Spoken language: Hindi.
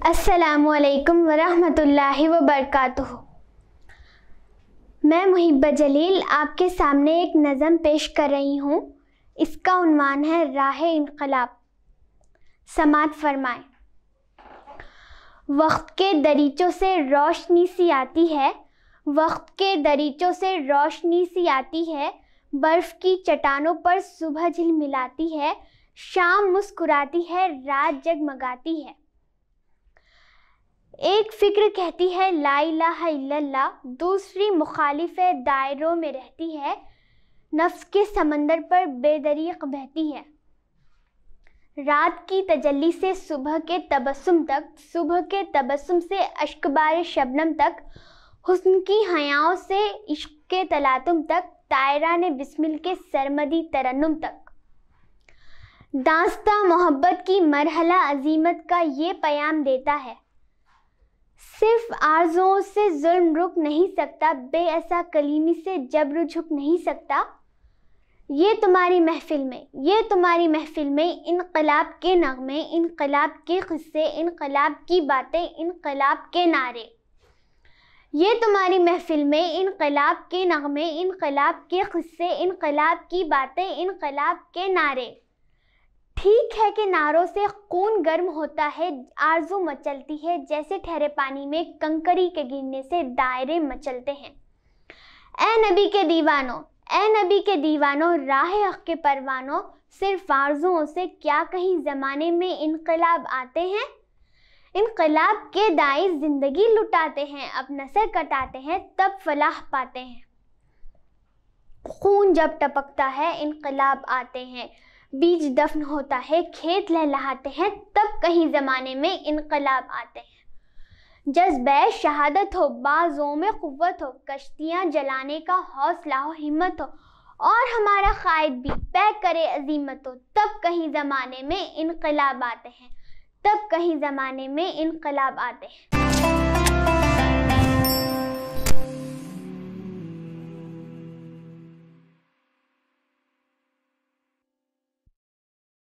अस्सलामुअलैकुम वरहमतुल्लाहि वबरकातुहू। मैं मुहिब्बा जलील आपके सामने एक नज़म पेश कर रही हूँ। इसका उन्वान है राहे इनकलाब। समात फरमाएं। वक्त के दरीचों से रोशनी सी आती है, वक्त के दरीचों से रोशनी सी आती है, बर्फ़ की चट्टानों पर सुबह झिलमिलाती है, शाम मुस्कुराती है, रात जगमगाती है। एक फ़िक्र कहती है ला इलाहा इल्लल्लाह, दूसरी मुखालिफ दायरों में रहती है, नफ्स के समंदर पर बेदरीक बहती है। रात की तजल्ली से सुबह के तबस्सुम तक, सुबह के तबस्सुम से अश्कबार शबनम तक, हुस्न की हयाओं से इश्क के तलातुम तक, तायराने बिस्मिल के सरमदी तरन्नुम तक। दास्ता मोहब्बत की मरहला अजीमत का ये पयाम देता है, सिर्फ आरज़ुओं से जुल्म रुक नहीं सकता, बेअसा कलीमी से जब्र झुक नहीं सकता। ये तुम्हारी महफिल में, ये तुम्हारी महफिल में इनकलाब के नगमे, इनकलाब के किस्से, इनकलाब की बातें, इनकलाब के नारे। ये तुम्हारी महफिल में इनकलाब के नगमे, इनकलाब के किस्से, इनकलाब की बातें, इनकलाब के नारे। ठीक है कि नारों से खून गर्म होता है, आरज़ू मचलती है, जैसे ठहरे पानी में कंकरी के गिरने से दायरे मचलते हैं। ए नबी के दीवानों, ए नबी के दीवानों, राह हक़ के परवानों, सिर्फ आरज़ुओं से क्या कहीं ज़माने में इनकलाब आते हैं। इनकलाब के दाई ज़िंदगी लुटाते हैं, अब नस्ल कटाते हैं, तब फलाह पाते हैं। खून जब टपकता है इनकलाब आते हैं, बीज दफन होता है, खेत लहलहाते हैं, तब कहीं ज़माने में इनकलाब आते हैं। जज्बे शहादत हो, बाज़ों में क़ुव्वत हो, कश्तियाँ जलाने का हौसला हो, हिम्मत हो, और हमारा क़ायद भी पैक करे अज़ीमत हो, तब कहीं ज़माने में इनकलाब आते हैं, तब कहीं ज़माने में इनकलाब आते हैं।